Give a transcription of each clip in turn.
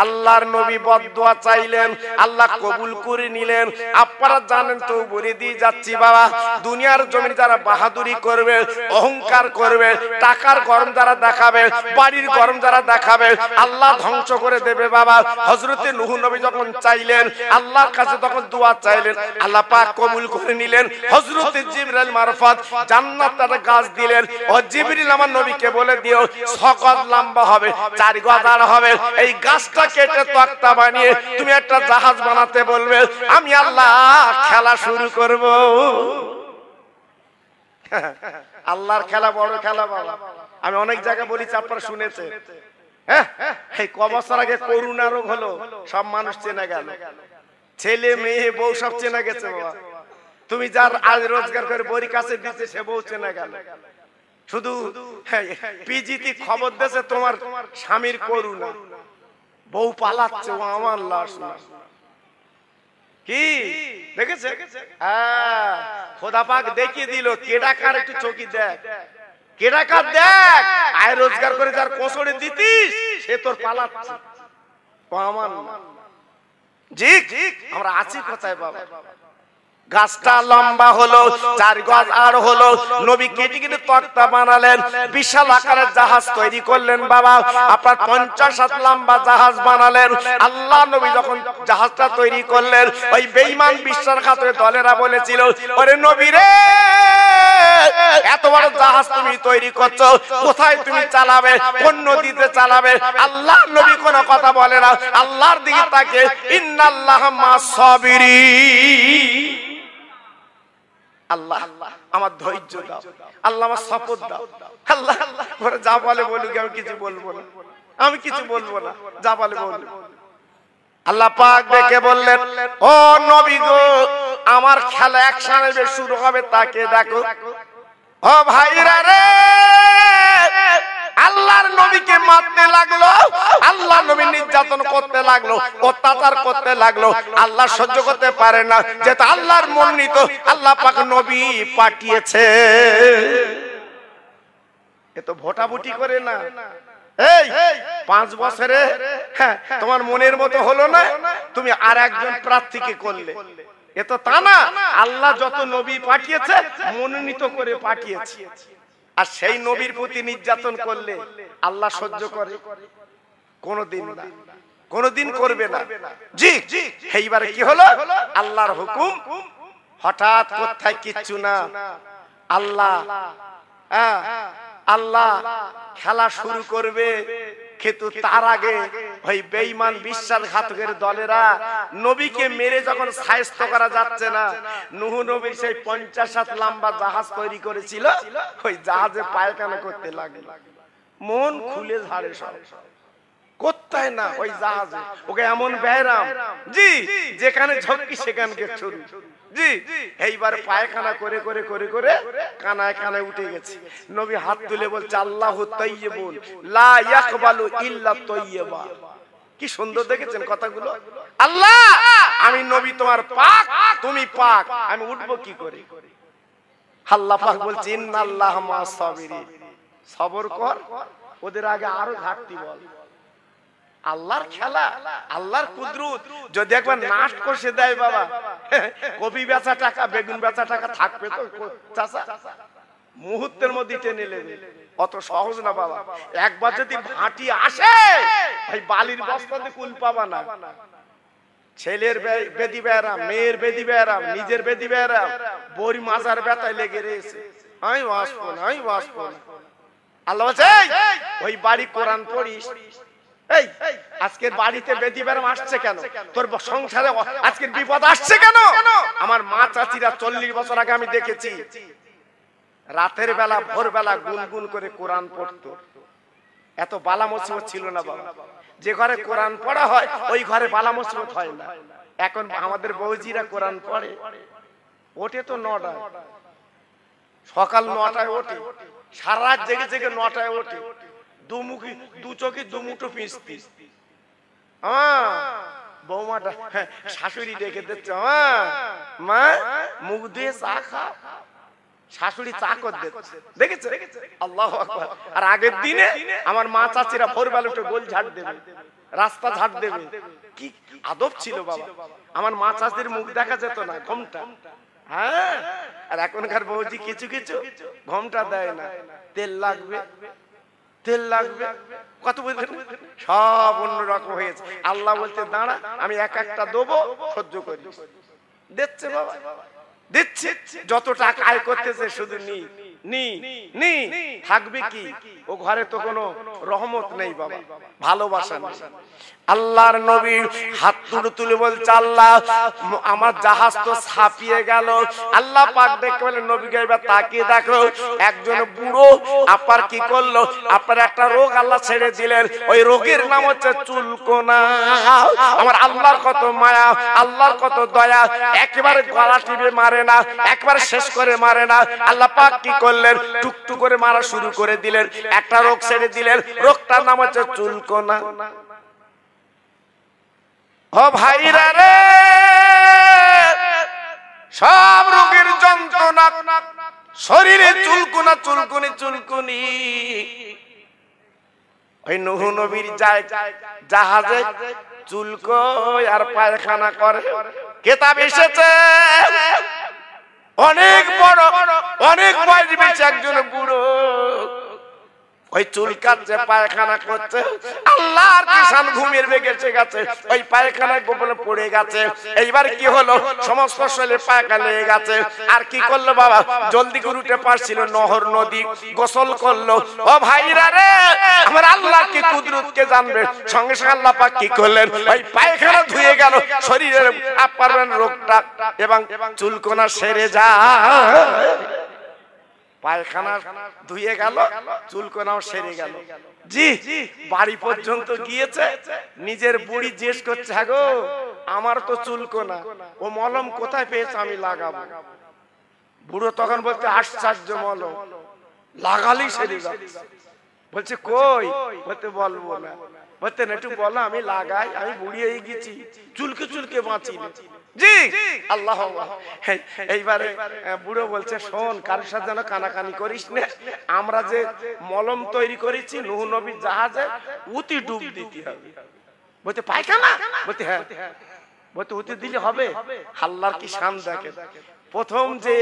আল্লাহর নবী বদদুয়া চাইলেন, আল্লাহ কবুল করে নিলেন। আপনারা জানেন তো, বলে দিয়ে যাচ্ছি বাবা, দুনিয়ার জমিনে যারা বাহাদুরি করবে, অহংকার করবে, টাকার গরম যারা দেখাবে, বাড়ির গরম যারা দেখাবে, আল্লাহ ধ্বংস করে দেবে বাবা। হযরতে নূহ নবী যখন চাইলেন আল্লাহর কাছে, তখন দোয়া চাইলেন, আল্লাহ পাক কবুল করে নিলেন। হযরতে জিবরাইল মারফত জান্নাতের গাছ দিলেন, ও জিবরিল আমার নবীকে বলে দিও 6 গজ লম্বা হবে, 4 গজ আর হবে, এই গাছটা কেটে তক্তা বানিয়ে তুমি একটা জাহাজ বানাতে বলবে, আমি আল্লাহ খেলা শুরু করব। আল্লাহর খেলা বড় খেলা বাবা। আমি অনেক জায়গায় বলেছি, আপনারা শুনেছেন। হ্যাঁ, এই ক বছর আগে করোনা রোগ হলো, সব মানুষ চেনা গেল, ছেলে মেয়ে বউ সব চেনা গেছে বাবা। তুমি যার আজ রোজগার করে বড়ি কাছে দিচ্ছে, সে বউ চেনা গেল। শুধু পিজিতে খবর দিয়েছে তোমার স্বামীর করোনা, বউ পালাচ্ছে, ও আমার লাশ না। কি দেখেছে? হ্যাঁ, খোদা পাক দেখিয়ে দিল, কেডা কার একটু চোখি দেখ, কেডা কার দেখ, আয় রোজগার করে যার কোসড়ে দিতিস, সে তোর পালাচ্ছে, ও আমার না। জি, আমরা আছি কোথায় বাবা? গাছটা লম্বা হলো, 4 গজ আর হলো, নবী কেটে কেটে তক্তা বানালেন, বিশাল আকারের জাহাজ তৈরি করলেন বাবা। আপনার 50 হাত লম্বা জাহাজ বানালেন। আল্লাহ নবী যখন জাহাজটা তৈরি করলেন, ওই বেঈমান বিশ্বাসঘাতকের দলেরা বলেছিল, ওরে নবী রে, এত বড় জাহাজ তুমি তৈরি করছো, কোথায় তুমি চালাবে, কোন নদীতে চালাবে? আল্লাহ নবী কোনো কথা বলে না, আল্লাহর দিকে তাকিয়ে ইন্নাল্লাহা মাস সাবিরিন, আল্লাহ আমার ধৈর্য দাও, আল্লাহ আমার সাপোর্ট দাও। আল্লাহ যা বলে বলুক, আমি কিছু বলবো না, আমি কিছু বলবো না, যা বলে বলুক। আল্লাহ পাক দেখে বললেন, ও নবী গো, আমার খেলা একসাথে শুরু হবে, তাকে দেখো। ও ভাইরা রে, আল্লাহর নবীকে মারতে লাগলো, আল্লাহ নবী নির্যাতন করতে লাগলো, অত্যাচার করতে লাগলো। আল্লাহ সহ্য করতে পারে না, যেটা আল্লাহর মনোনীত, আল্লাহ পাক নবী পাঠিয়েছে। এ তো ভোটাভুটি করে না, এই 5 বছরে তোমার মনের মতো হলো না, তুমি আর একজন প্রার্থীকে করলে। এ তো তা না, আল্লাহ যত নবী পাঠিয়েছে মনোনীত করে পাঠিয়েছে। আর সেই নবীর প্রতি নির্যাতন করলে আল্লাহ সহ্য করে? কোনদিন না, কোনদিন করবে না। জি, এইবারে কি হলো? আল্লাহর হুকুম, হঠাৎ কোথায় কিচ্ছু না, আল্লাহ আল্লাহ খেলা শুরু করবে। কিন্তু তার আগে ওই বেঈমান বিশ্বাসঘাতকের দলেরা নবীকে মেরে যখন সায়স্ত করা যাচ্ছে না, নূহ নবী সেই 50 হাত লম্বা জাহাজ তৈরি করেছিল, ওই জাহাজে পায়খানা করতে লাগলো, মন খুলে ঝাড়ে সব, কোথায় না ওই জাহাজে। ওকে এমন ব্যায়াম, জি, যেখানে ঝক্কি সেখানকে ছুরি। জি, এইবার পায়খানা করে করে করে করে কানায় কানায় উঠে গেছে। নবী হাত তুলে বলছে, আল্লাহু তাইয়্যিবুন লা ইয়াকবালু ইল্লা তাইয়্যিবা। কি সুন্দর দেখেছেন কথাগুলো? আল্লাহ, আমি নবী তোমার পাক, তুমি পাক, আমি উঠবো কি করে? আল্লাহ পাক বলছে, ইন্নাল্লাহা মাস সাবিরিন, সবর কর, ওদের আগে আরো ঘাটতি বল। আল্লাহর খেলা, আল্লাহর কুদরত যদি একবার নাশ কষে দেয় বাবা, কপি বেচা টাকা, বেগুন বেচা টাকা থাকবে তো চাচা, মুহূর্তের মধ্যে টেনে নেবে। অত সহজ না বাবা। একবার যদি ভাটি আসে, ভাই বালির বস্তাতে কুল পাবা না। ছেলের বেদি বেড়াম, মেয়ের বেদি বেড়াম, নিজের বেদি বেড়াম, বড়ি মাজার ব্যথায় লেগে রয়েছে, আমি বাঁচবো না, আমি বাঁচবো না। আল্লাহ বলছে, ওই বাড়ি কোরআন পড়িস। এই আজকের বাড়িতে বেদি বেরাম আসছে কেন? তোর সংসারে আজকের বিপদ আসছে কেন? আমার মা চাচিরা 40 বছর আগে আমি দেখেছি, রাতের বেলা ভোরবেলা গুনগুন করে কোরআন পড়তো। এত বালা মুসিবত ছিল না বাবা। যে ঘরে কোরআন পড়া হয় ওই ঘরে বালা মুসিবত হয় না। এখন আমাদের বৌজিরা কোরআন পড়ে, ওঠে তো 9টায়, সকাল 9টায় ওঠে, সারা রাত জেগে জেগে 9টায় ওঠে, দুমুখী, দু চোখে দুমুঠো পিস্তি। বৌমাটা শাশুড়ি ডেকে দিচ্ছে, মা মুখ দিয়ে চা খা। শাশুড়ি চাকর দিচ্ছে, দেখেছে? আল্লাহু আকবার। আর আগের দিনে আমার মা চাচিরা ভোরবেলা উঠে গোল ঝাড় দেবে, রাস্তা ঝাড় দেবে। কি আদব ছিল বাবা। আমার মা চাচির মুখ দেখা যেত না, ঘোমটা। হ্যাঁ, আর এখনকার বৌদি কিছু কিছু ঘোমটা দেয় না, তেল লাগবে, তেল লাগবে, কত বলছেন, সব অন্যরকম হয়েছে। আল্লাহ বলতে দাঁড়া, আমি এক একটা দেবো, সহ্য করি। দিচ্ছে বাবা, দিচ্ছে। যত টাকা আয় করতেছে শুধু নি নি নি, থাকবে কি? ও ঘরে তো কোনো রহমত নেই বাবা, ভালোবাসা নেই। আল্লাহর নবী হাত তুলে তুলে বলছে, আল্লাহ আমার জাহাজ তো ছাপিয়ে গেল। আল্লাহ পাক দেখে বলে, নবীকে এবার তাকিয়ে দেখো, একজন বুড়ো আপার কি করলো, আপনার একটা রোগ আল্লাহ ছেড়ে দিলেন, ওই রোগের নাম হচ্ছে চুলকোনা। আমার আল্লাহর কত মায়া, আল্লাহর কত দয়া, একেবারে গলা টিপে মারে না, একবারে শেষ করে মারে না। আল্লাহ পাক কি করলেন, টুকটুক করে মারা শুরু করে দিলেন, একটা রোগ ছেড়ে দিলেন, রোগটার নাম হচ্ছে চুলকোনা। ও ভাইরা রে, সব রোগের যন্ত্রণা, শরীরে চুলকুনা, চুলকুনি চুলকুনি। ওই নূহ নবীর জাহাজে চুলকোয় আর পায়খানা করে। কিতাব এসেছে, অনেক বড়, অনেক বয়স বেশি একজন বুড়ো, ওই চুল কাটছে, পায়খানা করছে। আল্লাহর কিষান ঘুমের বেগে গেছে, ওই পায়খানায় গোপনে পড়ে গেছে। এইবার কি হলো, সমস্ত শরীরে পায়খানা লেগে গেছে। আর কি করলো বাবা, জলদি করে উঠে পারছিল নহর নদী, গোসল করলো। ও ভাইরা রে, আমার আল্লাহ কি কুদরতকে জানবে। সঙ্গে সঙ্গে আল্লাহ পাক কি করলেন, ওই পায়খানা ধুয়ে গেল, শরীরের আপারবেন রোগটা এবং চুলকোনা সেরে যায়। পায়খানা ধুয়ে গেল, চুলকোনাও সেরে গেল। জি, বাড়ি পর্যন্ত গিয়েছে, নিজের বুড়ি জিজ্ঞেস করছে, হ্যাঁ গো, আমার তো চুলকোনা, ও মলম কোথায় পেয়েছে আমি লাগাবো? বুড়ো তখন বলতে, আশ্চর্য মলম, লাগালেই সেরে যাবে। বলছে কই? বলতে বলবো না। বলতে না, একটু বলো, আমি লাগাই, আমি বুড়ি হয়ে গেছি, চুলকে চুলকে বাঁচি। জি, আল্লাহ। এইবারে বুড়ো বলছে, শোন, কারোর সাথে যেন কানাকানি করিস না, আমরা যে মলম তৈরি করেছি নূহ নবীর জাহাজে, উতি ডুব দিতে হবে। বলতে পায়খানা? বলতে হ্যাঁ। বলতে উতি দিলে হবে? আল্লাহর কি শান দেখে। প্রথম যে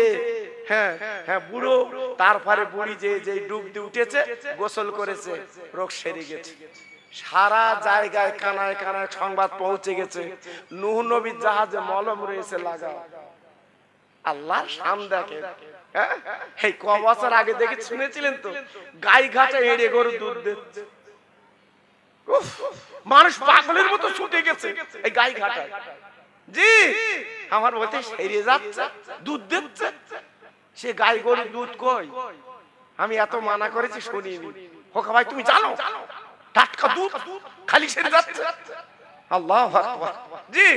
হ্যাঁ হ্যাঁ বুড়ো, তারপরে বুড়ি যে ডুব দিয়ে উঠেছে, গোসল করেছে, রোগ সেরে গেছে। সারা জায়গায় কানায় কানায় সংবাদ পৌঁছে গেছে, নূহ নবীর জাহাজে মলম রয়েছে, লাগাও। আল্লাহর শান দেখে। এই ক বছর আগে দেখে শুনেছিলেন তো, গাই ঘাটে এড়ে গরু দুধ দিচ্ছে, মানুষ পাগলের মতো ছুটে গেছে এই গাই ঘাটায়। জি, আমার বলতে সেরে যাচ্ছে, দুধ দিচ্ছে। সে গাই গরু দুধ কই? আমি এত মানা করেছি, শুনিনি। হোকা ভাই, তুমি জানো টাটকা দুধ খালি সেরে যাচ্ছে। আল্লাহু আকবার। জি,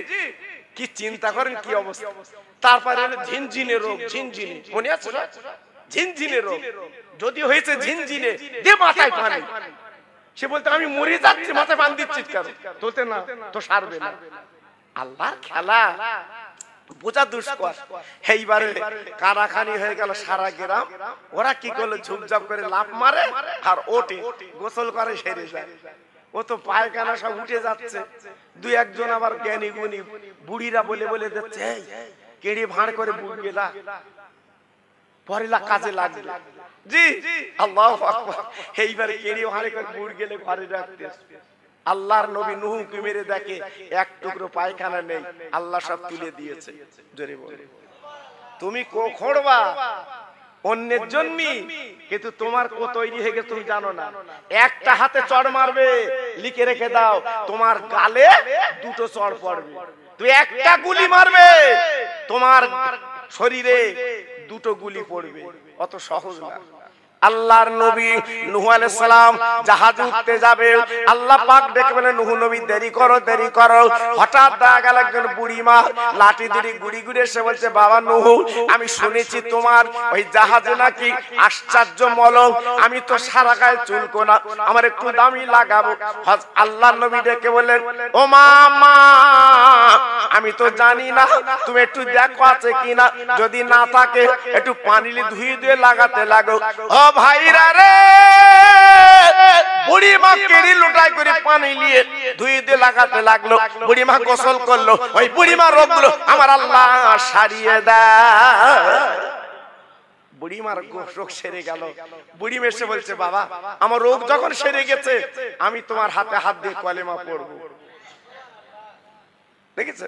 কি চিন্তা করেন, কি অবস্থা। তারপরে ঝিনঝিনে রোগ, ঝিনঝিনে, মনে আছে না? ঝিনঝিনে রোগ যদি হয়েছে, ঝিনঝিনে দে মাথায় পানি। সে বলতে, আমি মরে যাচ্ছি, মাথায় পানি দিচ্ছি কেন? তোতে না তো সারবে না। আল্লাহর খেলা বোঝা দুষ্কর। এইবারে কারাখানি হয়ে গেল সারা গ্রাম। ওরা কি করলো, ঝুপঝাপ করে লাফ মারে আর ওঠে, গোসল করে, সেরে যায়। ও তো পায়খানা সব উঠে যাচ্ছে। দুই একজন আবার জ্ঞানী গুণী বুড়িরা বলে বলে যাচ্ছে, কেড়ে ভাঁড় করে বুড় গেলা, পরে কাজে লাগবে। জি, আল্লাহু আকবার। এইবারে কেড়ে ভাঁড় করে বুড় গেলে ঘরে রাখতে। আল্লাহর নবী নূহকে মেরে দেখে এক টুকরো পায়খানা নেই, আল্লাহ সব তুলে দিয়েছে। জোরে বলে, তুমি খোঁড়বা অন্যের জন্যই, কিন্তু তোমার কো তৈরি হয়ে গেছে তুমি জানো না। একটা হাতে চড় মারবে, লিখে রেখে দাও, তোমার গালে দুটো চড় পড়বে। তুই একটা গুলি মারবে, তোমার শরীরে দুটো গুলি পড়বে। অত সহজ না। আল্লাহর নবী নূহ আলাইহিস সালাম জাহাজ উঠতে যাবে, আল্লাহ পাক ডেকে বলেন নূহ নবী দেরি করো দেরি করো। হঠাৎ দেখা গেল একজন বুড়ি মা লাঠি দিয়ে গুড়ি গুড়ি এসে বলছে, বাবা নূহ, আমি শুনেছি তোমার ওই জাহাজে নাকি আশ্চর্য মলম, আমি তো সারা গায়ে চুলকো না, আমার একটু দামি লাগাবো। আল্লাহর নবী ডেকে বললেন, ও মা, আমি তো জানি না, তুমি একটু দেখো আছে কিনা, যদি না থাকে একটু পানি ধুয়ে ধুয়ে লাগাতে লাগো। ও ভাইরা রে, বুড়ি মা কেড়ি লোটাই করে পানি নিয়ে ধুয়ে দিয়ে লাগাতে লাগলো। বুড়ি মা গোসল করলো, ওই বুড়ি মা রোগগুলো আমার আল্লাহ সারিয়ে দেয়। বুড়িমার রোগ সেরে গেল। বুড়ি এসে বলছে, বাবা আমার রোগ যখন সেরে গেছে, আমি তোমার হাতে হাত দিয়ে কলেমা পড়বো। দেখেছে,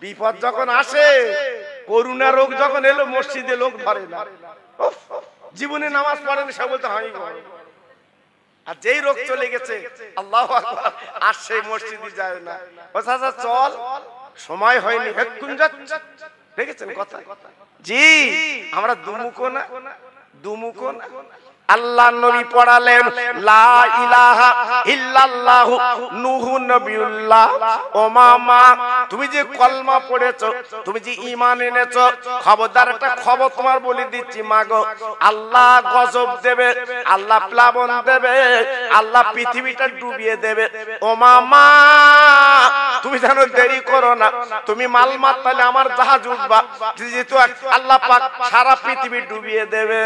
বিপদ যখন আসে, করোনা রোগ যখন এলো, মসজিদে লোক ধরে না, জীবনে নামাজ পড়েনি, সে বলতে হয়। আর যেই রোগ চলে গেছে, আল্লাহু আকবার, আর সেই মসজিদে যায় না। আচ্ছা চল, সময় হয়নি, এক্ষুন যাচ্ছে। দেখেছেন কথা? জি, আমরা দুমুখো না, দুমুখো না। আল্লাহ নবী পড়ালেন লা ইলাহা ইল্লাল্লাহু নূহু নবিয়ুল্লাহ। ও মা, তুমি যে কলমা পড়েছো, তুমি যে ঈমান এনেছো, খবরদার একটা খবর তোমার বলে দিচ্ছি মাগো, আল্লাহ গজব দেবে, আল্লাহ প্লাবন দেবে, আল্লাহ পৃথিবীটা ডুবিয়ে দেবে। ও মা, তুমি জানো দেরি করো না, তুমি মাল মাতালে আমার জাহাজ উঠবা, যেহেতু আল্লাহ পাক সারা পৃথিবী ডুবিয়ে দেবে।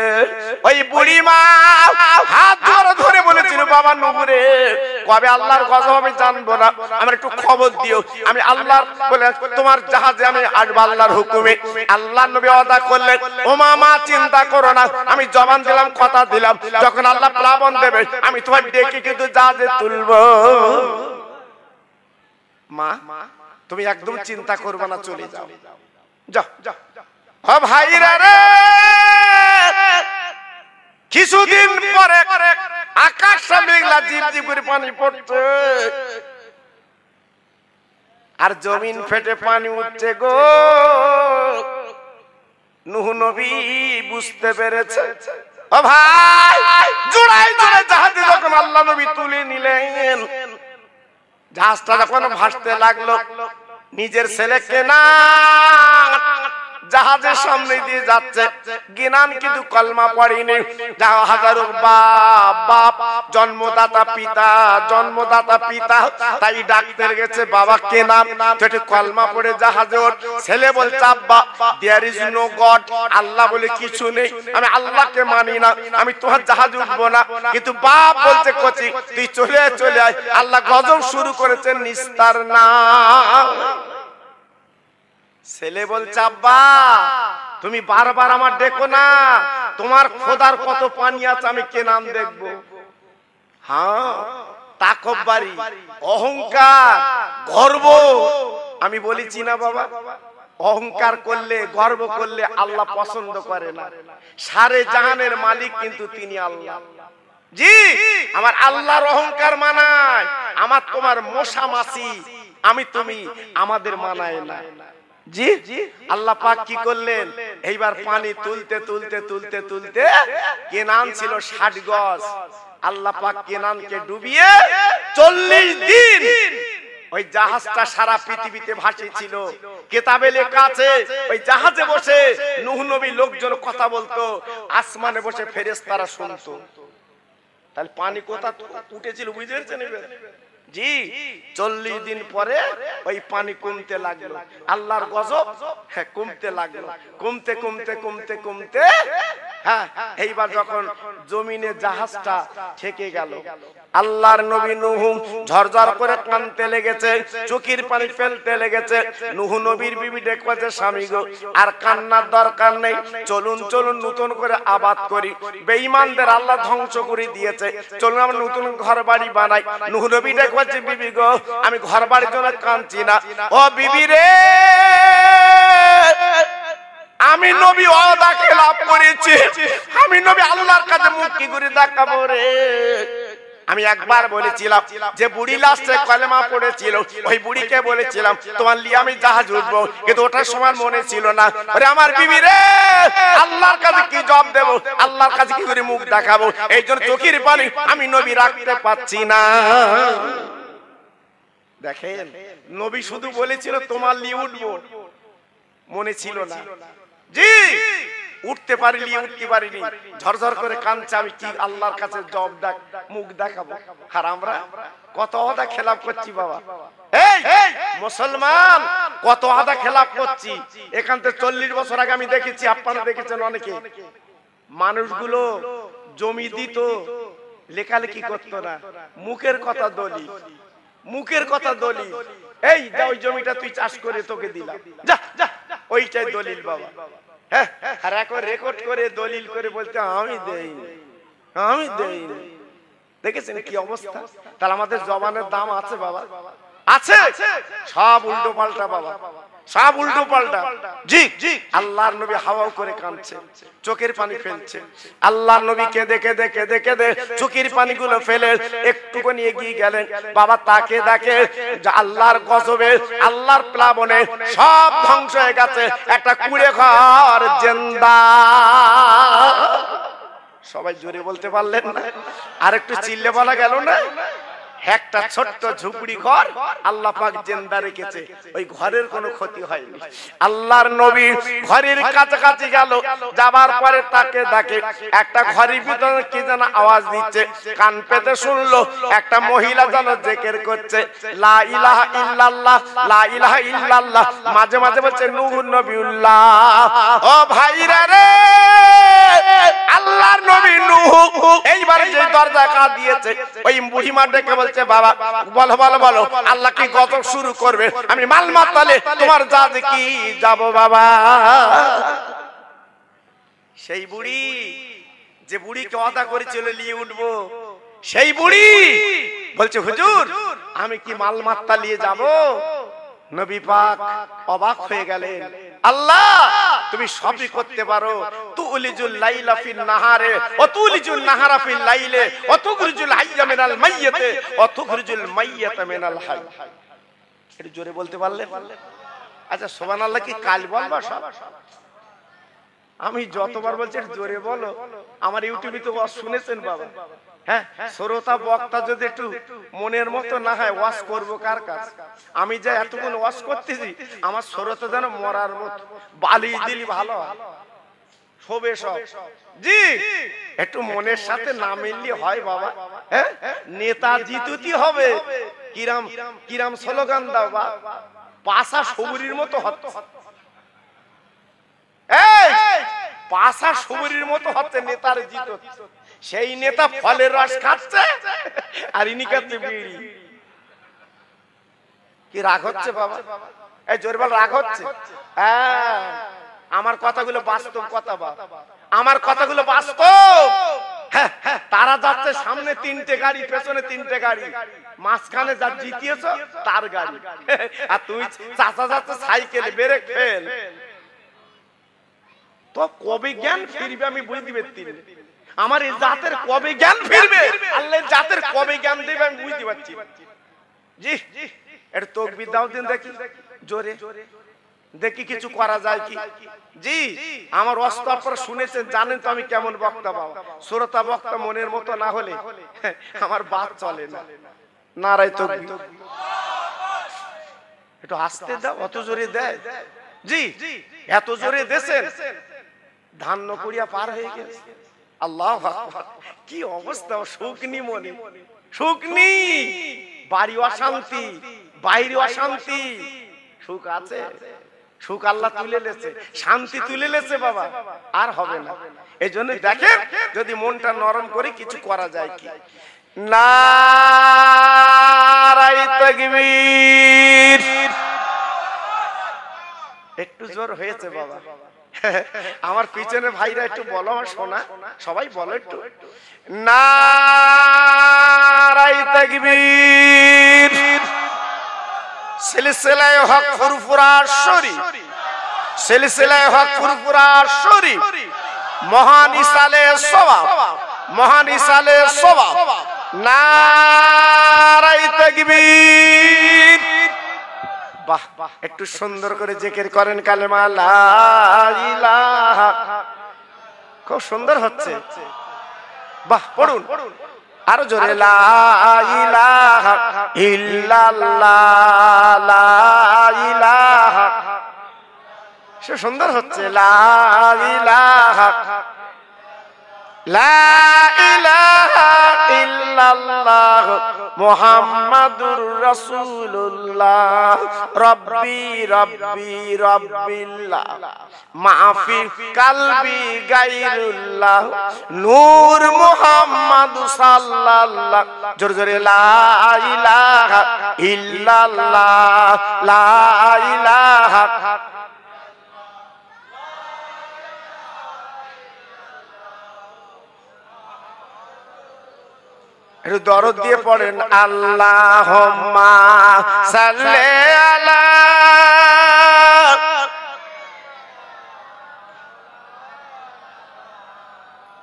ওই বুড়ি মা হাত ধরে ধরে বলেছিল, বাবা নূহ রে, কবে আল্লাহর গজব আমি জানবো না, আমার একটু খবর দিও, আমি আল্লাহর বলে তোমার জাহাজে আমি আসবো আল্লাহর হুকুমে। আল্লাহর নবী ওয়াদা করলেন, ও মা চিন্তা করো না, আমি জবান দিলাম, কথা দিলাম, যখন আল্লাহ প্লাবন দেবে আমি তোমার ডেকে কিন্তু জাহাজে তুলবো। মা তুমি একদম চিন্তা করবে না, চলে যাও, যাও যাও। ও ভাইরা রে, কিছুদিন পরে আকাশে মেঘলা জিপ জিপ করে পানি পড়ছে, আর জমিন ফেটে পানি উঠছে গো। নূহ নবী বুঝতে পেরেছে। ও ভাই, জোড়ায় জোড়ায় জাহাজে যখন আল্লাহ নবী তুলে নিলেন, জাহাজটা যখন ভাসতে লাগলো, নিজের ছেলেকে না জাহাজের সামনে দিয়ে যাচ্ছে, গিনান কিন্তু কলমা পড়েনি। হাজারো বাপ, জন্মদাতা পিতা, জন্মদাতা পিতা, তাই ডাকতে গেছে, বাবা কে নাম, তুই কলমা পড়ে জাহাজে ওঠ। ছেলে বলছে, আব্বা দেয়ার ইজ নো গড, আল্লাহ বলে কিছু নেই, আমি আল্লাহকে মানি না, আমি তোমার জাহাজে উঠবো না। কিন্তু বাপ বলছে, কচি তুই চলে আয়, আল্লাহ গজব শুরু করেছেন নিস্তার না। ছেলে বলছে, আব্বা তুমি বারবার আমার দেখো না, তোমার খোদার কত পানি আছে, আমি কে নাম দেখবো? হ্যাঁ, তাকব্বারি, অহংকার, গর্ব। আমি বলেছি না বাবা, অহংকার করলে, গর্ব করলে আল্লাহ পছন্দ করে না। সারে জাহানের মালিক কিন্তু তিনি আল্লাহ। জি, আমার আল্লাহর অহংকার মানায়, আমার তোমার মশা মাছি, আমি তুমি আমাদের মানায় না। জি, আল্লাহ পাক কি করলেন, এইবার পানি তুলতে তুলতে তুলতে তুলতে কেনান ছিল 60 গজ, আল্লাহ পাক কেনানকে ডুবিয়ে 40 দিন ওই জাহাজটা সারা পৃথিবীতে ভাসিয়েছিল। কিতাবে লেখা আছে, ওই জাহাজে বসে নূহ নবী লোকজন কথা বলতো, আসমানে বসে ফেরেশতারা শুনতো। তাহলে পানি কোথা উঠেছিল বুঝতে পারছেন? জি, 40 দিন পরে ওই পানি কমতে লাগলো, আল্লাহর গজব কমতে লাগলো, কমতে কমতে কমতে কমতে হ্যাঁ, এইবার যখন জমিনে জাহাজটা ঠেকে গেল, আল্লাহর নবী নূহ ঝরঝর করে কাঁদতে লেগেছে, চোখের পানি ফেলতে লেগেছে। নূহ নবীর বিবি দেখছে, স্বামী গো আর কান্নার দরকার নেই, চলুন চলুন নতুন করে আবাদ করি, বেঈমানদের আল্লাহ ধ্বংস করে দিয়েছে, চলুন আমরা নতুন ঘর বাড়ি বানাই। নূহ নবী দেখছে, বিবি গো আমি ঘর বাড়ির জন্য কাঁদছি না, ও বিবি রে, আমি নবী ওয়াদা খেলাপ করেছি, আমি নবী আল্লাহর কাছে মুখ কি করে দেখাবো রে? আমি একবার বলেছিলাম যে বুড়ি লাস্টে কলেমা পড়েছিল, ওই বুড়িকে বলেছিলাম তোমার লিয়ে আমি জাহাজ উঠবো, কিন্তু ওটার সময় মনে ছিল না। আরে আমার বিবি রে, আল্লাহর কাছে কি জবাব দেব, আল্লাহর কাছে কি করে মুখ দেখাবো, এই জন্য চোখের পানি আমি নবী রাখতে পারছি না। দেখেন, নবী শুধু বলেছিল তোমার লিয়ে উঠবো, মনে ছিল না। জি, উঠতে পারিনি, উঠতে পারিনি, ঝরঝর করে কাঁদছে, আমি কি আল্লাহর কাছে জবাব মুখ দেখাবো। আর আমরা কত আদা খেলাপ করছি বাবা, এই মুসলমান কত আদা খেলাপ করছি। এখান থেকে 40 বছর আগে আমি দেখেছি, আপনারা দেখেছেন অনেকে, মানুষগুলো জমি দিত, লেখালেখি করতো না, মুখের কথা দলিল, মুখের কথা দলিল, এই যা ওই জমিটা তুই চাষ করে তোকে দিলাম, যা যা, ওইটাই দলিল বাবা। হ্যাঁ, আর এখন রেকর্ড করে দলিল করে বলতে আমি দেইনি, আমি দেইনি। দেখেছেন কি অবস্থা? তাহলে আমাদের জবানের দাম আছে বাবা, আছে। সব উল্টো পাল্টা বাবা, সব উল্টো পাল্টা। জি জি, আল্লাহর নবী হাওয়াও করে কাঁদছে, চোখের পানি ফেলছে। আল্লাহর নবী কেঁদে কেঁদে কেঁদে কেঁদে চোখের পানিগুলো ফেলে একটুখানি এগিয়ে গেলেন। বাবা তাকে দেখে আল্লাহর গজবে, আল্লাহর প্লাবনে সব ধ্বংস হয়ে গেছে, একটা কুড়ে ঘর জিন্দা। সবাই জোরে বলতে পারলেন না? আর একটু চিল্লে বলা গেল না? একটা ছোট্ট ঝুপড়ি ঘর আল্লাহ পাক জিন্দা রেখেছে, ওই ঘরের কোনো ক্ষতি হয়নি। আল্লাহর নবী ঘরের কাছাকাছি গেল, যাবার পরে তাকে দেখে একটা ঘরের ভিতরে কি যেন আওয়াজ দিচ্ছে, কান পেতে শুনলো একটা মহিলা যেন জিকির করছে, লা ইলাহা ইল্লাল্লাহ, লা ইলাহা ইল্লাল্লাহ, মাঝে মাঝে বলছে নূহুন নবিউল্লাহ। ও ভাইরা রে, আল্লাহর নবী নূহ এইবারে যে দরজা কাজ দিয়েছে, ওই বুড়িমা ডেকে বলছে বাবা বলো বলো বলো, আল্লাহ কি গজব শুরু করবে, আমি মাল মাতালে তোমার জাহাজে কি যাব বাবা। সেই বুড়ি, যে বুড়িকে ওয়াদা করেছিল নিয়ে উঠবো, সেই বুড়ি বলছে হুজুর আমি কি মাল মাত্তা নিয়ে যাব। নবী পাক অবাক হয়ে গেলেন, আল্লাহ তুমি সবই করতে পারো, তুলিজুল লাইলা ফিন নাহারে ওয়া তুলিজুল নাহারা ফিল লাইলে ওয়া তুখরিজুল হাইয়া মিনাল মাইয়িতে ওয়া তুখরিজুল মাইয়িতা মিনাল হাই। একটু জোরে বলতে পারলে? আচ্ছা সুবহানাল্লাহ কি কাল বলবা সব? আমি যতবার বলছি জোরে বলো, আমার ইউটিউবে তো ওয়াজ শুনেছেন বাবা। হ্যাঁ, শ্রোতা বক্তা যদি একটু মনের মতো না হয়, ওয়াজ করবো কার কাছে? আমি যে এতক্ষণ ওয়াজ করতেছি, আমার শ্রোতা যেন মরার মতো বালি দিলি ভালো হবে সব। জি, একটু মনের সাথে না মিললি হয় বাবা। হ্যাঁ, নেতা জিতুতি হবে, কিরাম কিরাম স্লোগান দাও বা পাশা সবুরির মতো হচ্ছে, এই পাশা সবুরির মতো হচ্ছে নেতার জিত। সেই নেতা ফলের রস খাচ্ছে আর ইনি খাচ্ছে বিড়ি। কি রাগ হচ্ছে বাবা? এই জোরে বল, রাগ হচ্ছে? হ্যাঁ, আমার কথাগুলো বাস্তব কথা বাবা, আমার কথাগুলো বাস্তব। হ্যাঁ, তারা যাচ্ছে সামনে 3টে গাড়ি, পেছনে 3টে গাড়ি, মাঝখানে যা জিতিয়েছ তার গাড়ি, আর তুই চাচা যাচ্ছে সাইকেলে, ব্রেক ফেল। তো কবে জ্ঞান ফিরবে আমি বুঝতে পারছি, আমার এই জাতের কবে জ্ঞান ফিরবে, আল্লাহ জাতের কবে জ্ঞান দেবে আমি বুঝতে পারছি। জি, এটা তাকবীর দাও দিন দেখি জোরে, দেখি কিছু করা যায় কি। জি, আমার ওয়াজ আপনারা শুনেছেন, জানেন তো আমি কেমন বক্তা বাবা। শ্রোতা বক্তা মনের মতো না হলে আমার বাত চলে না। নারায়ে তাকবীর। একটু আস্তে দাও, অত জোরে দেয়। জি, এত জোরে দেন, ধান নকরিয়া পার হয়ে গেছে। আল্লাহু আকবার, কি অবস্থা! শুকনি মনে, শুকনি, বাড়ি অশান্তি, বাইরে অশান্তি, সুখ আছে? সুখ আল্লাহ তুলে লেছে, শান্তি তুলে লেছে বাবা, আর হবে না। এই জন্য দেখেন, যদি মনটা নরম করে কিছু করা যায় কি। নারায়ে তাকবীর। একটু জোর হয়েছে বাবা, আমার পিছনে ভাইরা একটু বলো, আমার শোনা, সবাই বলো একটু, নারায়ে তাকবীর। সিলসিলায়ে হক ফুরফুরা শরীফ, সিলসিলায়ে হক ফুরফুরা শরীফ, মহান ইসালে সওয়াব, মহান ইসালে সওয়াব, নারায়ে তাকবীর। বাহ, একটু সুন্দর করে জিকির করেন কালেমা লা ইলাহা। খুব সুন্দর হচ্ছে, বাহ, পড়ুন আরো জোরে, লা ইলাহা ইল্লাল্লাহ, লা ইলাহা। সে সুন্দর হচ্ছে, লা ইলাহা, লা ইলাহা ইল্লাল্লাহ মুহাম্মাদুর রাসূলুল্লাহ, রব্বি রব্বি রব্বিল্লাহ, মাফি কালবি গায়রুল্লাহ, নূর মুহাম্মদ সাল্লাল্লাহ। জোরে জোরে, লা ইলাহা ইল্লাল্লাহ, লা ইলাহা। একটু দরদ দিয়ে পড়েন, আল্লাহুম্মা সাল্লি আলা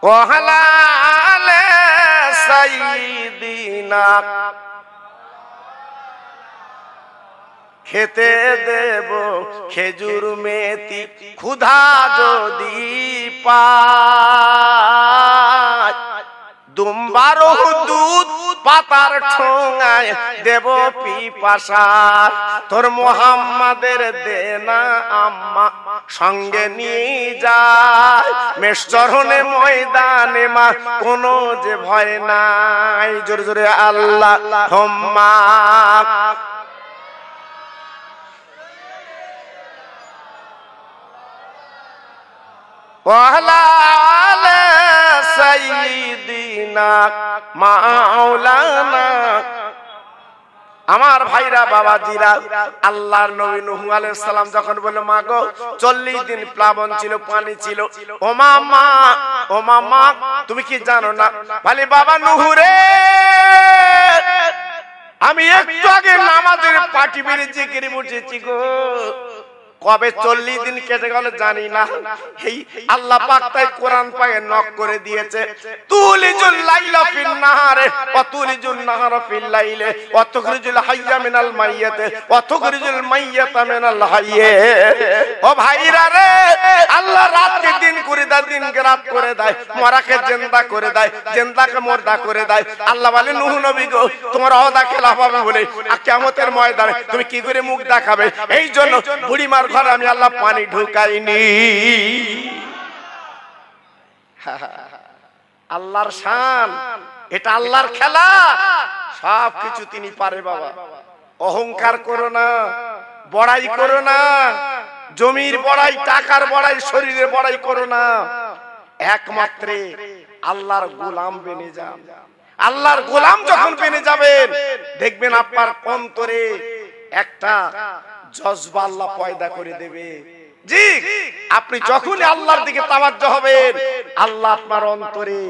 ওয়া আলা আলি সাইয়্যিদিনা। খেতে দেব খেজুর মেথি ক্ষুধা যদি পায়, দুম্বার দুধ পাতার ঠোঙায় দেব পিপাসা। তোর মুহাম্মাদের দেনা আম্মা সঙ্গে নিয়ে যায়, মেশচরণে ময়দানে মা কোনো যে ভয় নাই। জোরে জোরে, আল্লাহুম্মা ওয়া আলা আলি সাইয়্যিদিনা মাওলানা। আমার ভাইরা, বাবাজিরা, আল্লাহর নবী নূহ আলাইহিস সালাম যখন বলল, মা গো 40 দিন প্লাবন ছিল, পানি ছিল, ও মামা, ও মামা, তুমি কি জানো না? বলে, বাবা নূহ রে, আমি একটু আগে নামাজের পাটি বেড়ে জিকির বসেছি গো, কবে 40 দিন কেটে গেল জানি না। এই আল্লাহ পাক তাই কোরআন পাকে নক করে দিয়েছে, তুলিজুল লাইলা ফিন নাহারে ওয়া তুলিজুন নাহারা ফিল লাইলে ওয়া তুখরিজুল হাইয়া মিনাল মাইয়াতে ওয়া তুখরিজুল মাইয়াতা মিনাল হাইয়ে। ও ভাইরা রে, আল্লাহ রাতকে দিন করে দেয়, দিনকে রাত করে দেয়, মরাকে জিন্দা করে দেয়, জিন্দাকে মুর্দা করে দেয়। আল্লাহ বলে, নূহ নবী গো, তোমার ওয়াদা খেলাফ হবে বলে কিয়ামতের ময়দানে তুমি কি করে মুখ দেখাবে? এই জন্য বুড়িমার ঘরে আমি আল্লাহ পানি ঢুকাইনি। আল্লাহর শান, এটা আল্লাহর খেলা, সব কিছু তিনি পারে। বাবা, অহংকার করো না, বড়াই করো না, জমির বড়াই, টাকার বড়াই, শরীরের বড়াই করো না। একমাত্র আল্লাহর গোলাম বেনে যান। আল্লাহর গোলাম যখন বেনে যাবেন, দেখবেন আপনার অন্তরে একটা জজবা আল্লাহ পয়দা করে দেবে। জি, আপনি যখন আল্লাহর দিকে তাওয়াজ্জু হবেন, আল্লাহ আপনার অন্তরে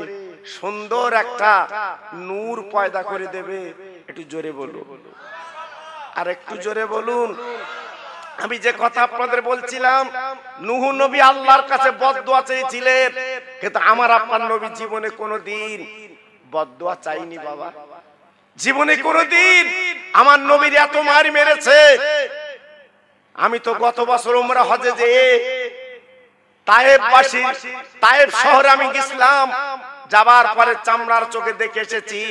সুন্দর একটা নূর পয়দা করে দেবে। একটু জোরে বলুন, আর একটু জোরে বলুন। আমি যে কথা আপনাদের বলছিলাম, নূহ নবী আল্লাহর কাছে বদদুয়া চেয়েছিলেন, কিন্তু আমার আপনার নবী জীবনে কোনোদিন বদদুয়া চাইনি। বাবা, জীবনে কোনোদিন আমার নবীর এত মার মেরেছে। আমি তো গত বছর উমরা হজে যে তায়েববাসী, তায়েব শহরে আমি গেছিলাম, যাবার পরে চামড়ার চোখে দেখে এসেছি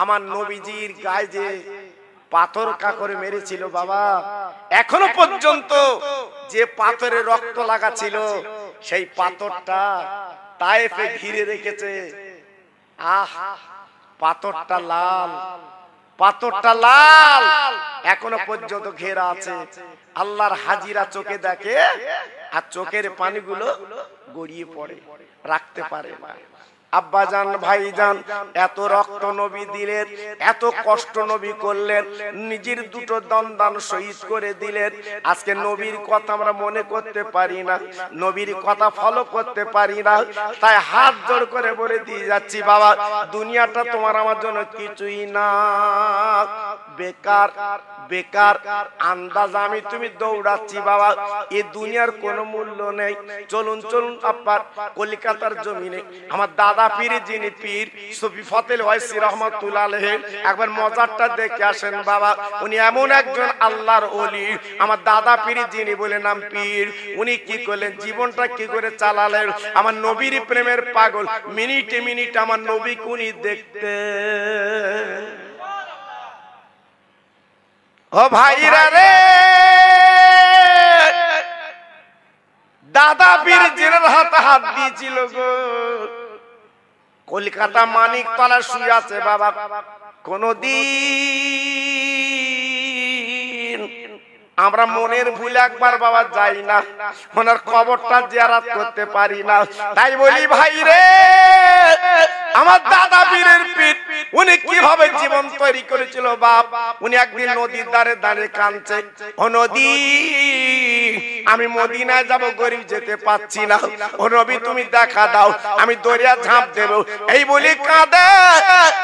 আমার নবীজির গায়ে যে পাথর কাকরে মেরেছিল। বাবা, এখনো পর্যন্ত যে পাথরে রক্ত লাগা ছিল, সেই পাথরটা তায়েফে ঘিরে রেখেছে। আহ, পাথরটা লাল, পাথরটা লাল, এখনো পর্যন্ত ঘেরা আছে। আল্লাহর হাজিরা চোখে দেখে, আর চোখের পানিগুলো গড়িয়ে পড়ে, রাখতে পারে না। আব্বাজান, ভাইজান, এত রক্ত নবী দিলেন, এত কষ্ট নবী করলেন, নিজের দুটো দন্দান শহীদ করে দিলেন। আজকে নবীর কথা আমরা মনে করতে পারি না, নবীর কথা ফলো করতে পারি না। তাই হাত জোড় করে বলে দিয়ে যাচ্ছি, বাবা, দুনিয়াটা তোমার আমার জন্য কিছুই না। বেকার বেকার আন্দাজ আমি তুমি দৌড়াচ্ছি বাবা, এ দুনিয়ার কোনো মূল্য নেই। চলুন চলুন আপনার কলিকাতার জমিনে আমার দাদা পীর যিনি পীর সুফি ফতেল ওয়াইসি রহমাতুল্লাহ আলাইহি, একবার মজারটা দেখে আসেন বাবা। উনি এমন একজন আল্লাহর ওলি, আমার দাদা পীর যিনি বলে নাম পীর, উনি কি করলেন, জীবনটা কি করে চালালেন। আমার নবীর প্রেমের পাগল, মিনিটে মিনিট আমার নবীকে উনি দেখতে। ও ভাইরা রে, দাদা পীর জেনার হাতে হাত দিয়েছিল গো, কলকাতা মানিকতলা শুয়ে আছে বাবা। কোনদিন আমরা মনের ভুলে একবার বাবা যাই না, ওনার কবরটা জিয়ারত করতে পারি না। তাই বলি ভাই রে, আমার দাদা পীরের পীর উনি কিভাবে জীবন তৈরি করেছিল বাপ। উনি একদিন নদীর ধারে দাঁড়িয়ে কাঁদছে, ও নদী আমি মদিনায় যাব, গরিব যেতে পাচ্ছি না, ও নবী তুমি দেখা দাও, আমি দরিয়া ঝাঁপ দেব। এই বলি কাঁদে,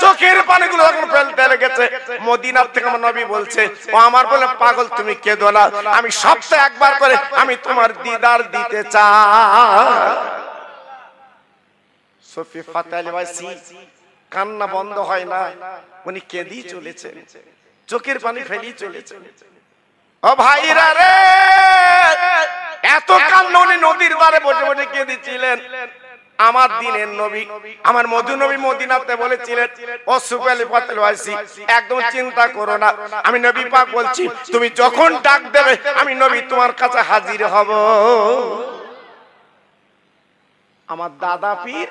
চোখের পানিগুলো যখন ফেলতে লেগেছে, মদিনার থেকে আমার নবী বলছে, ও আমার বলে পাগল তুমি কেঁদো না, আমি সপ্তাহে একবার করে আমি তোমার দিদার দিতে চাই। সুফি ফতেল ওয়াইসি কান্না বন্ধ হয় না, উনি কেঁদেই চলেছেন, চোখের পানি ফেলেই চলেছেন। ও ভাইরা রে, এত কান্না উনি নদীর ধারে বসে বসে কেঁদেছিলেন। আমার দিনের নবী, আমার মধু নবী মদিনাতে বলেছিলেন, ও সুফি ফতেল ওয়াইসি একদম চিন্তা করো না, আমি নবী পাক বলছি তুমি যখন ডাক দেবে আমি নবী তোমার কাছে হাজির হব। আমার দাদা পীর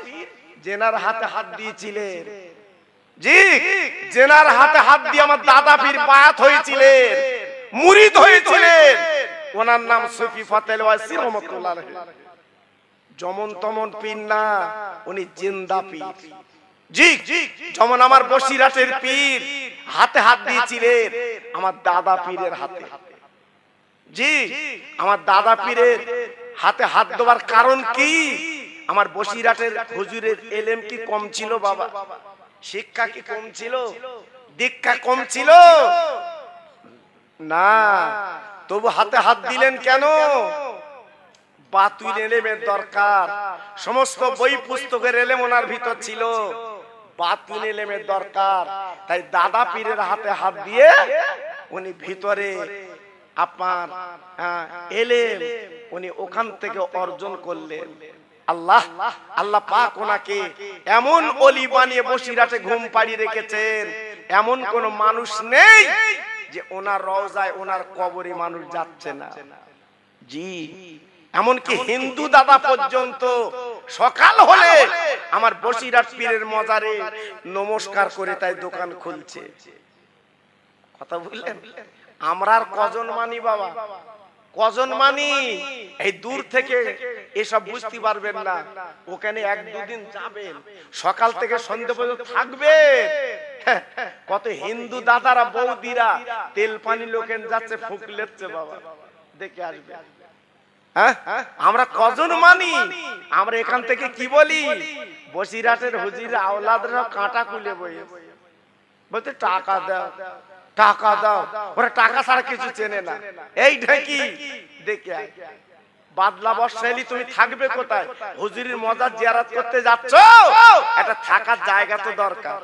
জেনার হাতে হাত দিয়েছিলেন, জি জেনার হাতে হাত দিয়ে আমার দাদা পীর বায়াত হয়েছিলেন, মুরিদ হয়েছিলেন। ওনার নাম সুফি ফতেল ওয়াইসি রহমাতুল্লাহ আলাইহি। যেমন তেমন পীর না, উনি জিন্দা পীর। জি যেমন আমার বসিরহাটের পীর হাতে হাত দিয়েছিলেন আমার দাদা পীরের হাতে। জি আমার দাদা পীরের হাতে হাত দেওয়ার কারণ কি, আমার বসিরহাটের হুজুরের এলেম কি কম ছিল বাবা, শিক্ষা কি কম ছিল, দীক্ষা কম ছিল না, তবু হাতে হাত দিলেন কেন? বাতুল এলেমের দরকার, সমস্ত বই পুস্তকের এলেম ওনার ভিতর ছিল, বাতুল এলেমের দরকার। তাই দাদা পীরের হাতে হাত দিয়ে উনি ভিতরে আপনার এলেম উনি ওখান থেকে অর্জন করলেন। আল্লাহ আল্লাহ পাক ওনাকে এমন ওলি বানিয়ে বসিরহাটে ঘুম পাড়িয়ে রেখেছেন, এমন কোন মানুষ নেই যে ওনার রওজায় ওনার কবরে মানুষ যাচ্ছে না। জি এমনকি হিন্দু দাদা পর্যন্ত সকাল হলে আমার বসিরহাট পীরের মজারে নমস্কার করে তাই দোকান খুলছে। কথা বললেন, আমরা আর কজন মানি বাবা, কজন মানি? এই দূর থেকে এসব বুঝতে পারবেন না, ওখানে এক দুদিন যাবেন, সকাল থেকে সন্ধ্যা পর্যন্ত থাকবে। কত হিন্দু দাদারা বৌদিরা তেল পানি লোকেন যাচ্ছে, ফুক লেচ্ছে বাবা, দেখে আসবে। আমরা কজন মানি? আমরা এখান থেকে কি বলি, বসিরহাটের হুজুর আওলাদরা কাঁটা খুলে বই বলতে টাকা দাও টাকা দাও, ওরা টাকা ছাড়া কিছু চেনে না। এই ঢেকি দেখে বাদলা বর্ষাইলি তুমি থাকবে কোথায়? হুজুরের মজার জিয়ারত করতে যাচ্ছ, একটা থাকার জায়গা তো দরকার।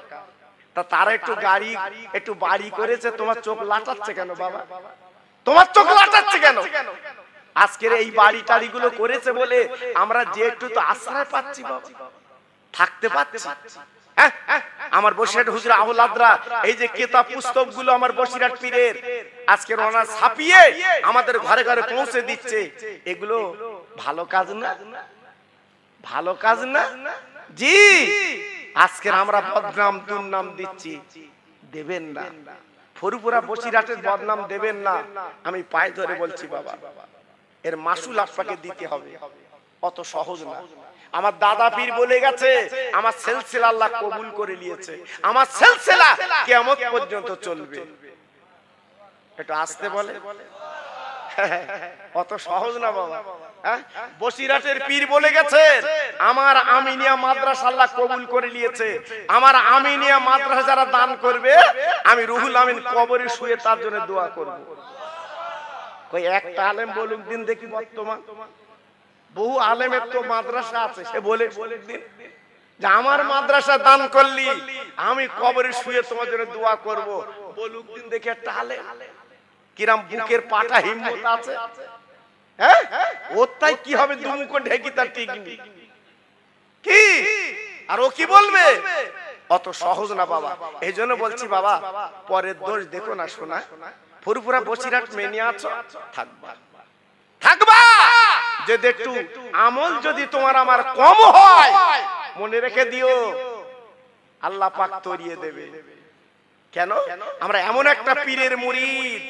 তা তারা একটু গাড়ি একটু বাড়ি করেছে, তোমার চোখ লাটাচ্ছে কেন বাবা? তোমার চোখ লাটাচ্ছে কেন? আজকের এই বাড়ি টাড়ি গুলো করেছে বলে আমরা যে একটু তো আশ্রয় পাচ্ছি বাবা, থাকতে পাচ্ছি। আমার বসিরহাট হুজুর আওলাদরা এই যে কিতাব পুস্তক গুলো আমার বসিরহাট পীরের আজকের ওনার ছাপিয়ে আমাদের ঘরে ঘরে পৌঁছে দিচ্ছে, এগুলো ভালো কাজ না? ভালো কাজ না? জি আজকের আমরা বদনাম দুর্নাম দিচ্ছি, দেবেন না। ফুরফুরা বসিরহাটের বদনাম দেবেন না, আমি পায়ে ধরে বলছি বাবা, এর মাসুল আপনাকে দিতে হবে, অত সহজ না। আমার দাদা পীর বলে গেছে, আমার সিলসিলা আল্লাহ কবুল করে নিয়েছে, আমার সিলসিলা কিয়ামত পর্যন্ত চলবে। একটু আসতে বলে, অত সহজ না বাবা। বসিরহাটের পীর বলে গেছে, আমার আমিনিয়া মাদ্রাসা আল্লাহ কবুল করে নিয়েছে, আমার আমিনিয়া মাদ্রাসা যারা দান করবে আমি রুহুল আমিন কবরে শুয়ে তার জন্য দোয়া করব। কই একটা আলেম বলুক দিন দেখি, বর্তমান বহু আলেমের তো মাদ্রাসা আছে, সে বলে দিন যে আমার মাদ্রাসা দান করলি আমি কবরে শুয়ে তোমার জন্য দোয়া করব, বলুক দিন দেখি একটা আলেম। কিরাম বুকের পাটা হিম্মত আছে? হ্যাঁ, ওর তাই কি হবে, দুমুখো ঢেকি তার ঠিক নেই কি, আর ও কি বলবে? অত সহজ না বাবা। এই জন্য বলছি বাবা, পরের দোষ দেখো না শোনা, ফুরফুরা বসিরহাট মেনে আছো, থাকবা থাকবা। যদি একটু আমল যদি তোমার আমার কম হয়, মনে রেখে দিও আল্লাহ পাক তরিয়ে দেবে। কেন? আমরা এমন একটা পীরের মুরিদ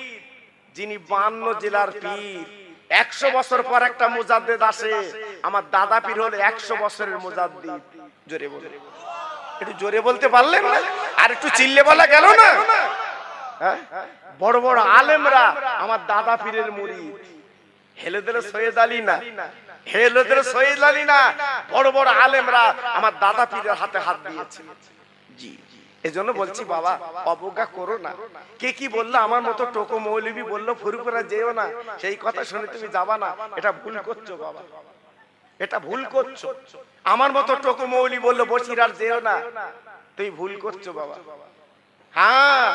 যিনি 52 জেলার পীর। 100 বছর পর একটা মুজাদ্দিদ আসে, আমার দাদা পীর হলো 100 বছরের মুজাদ্দিদ। জোরে বলে, একটু জোরে বলতে পারলেন না? আর একটু চিল্লে বলা গেল না? হ্যাঁ, বড় বড় আলেমরা আমার দাদা পীরের মুরিদ। হেলেদের সৈয়দ আলী না, হেলেদের সৈয়দ আলী না, বড় বড় আলেমরা আমার দাদা পীরের হাতে হাত দিয়েছে। জি, এজন্য বলছি বাবা, অবজ্ঞা করো না। কে কি বললো, আমার মতো টোকো মৌলবী বললো ফুরফুরা যেও না, সেই কথা শুনে তুমি যাবা না, এটা ভুল করছো বাবা, এটা ভুল করছো। আমার মতো টোকো মৌলবী বললো বসিরহাট যেও না, তুমি ভুল করছো বাবা। হ্যাঁ,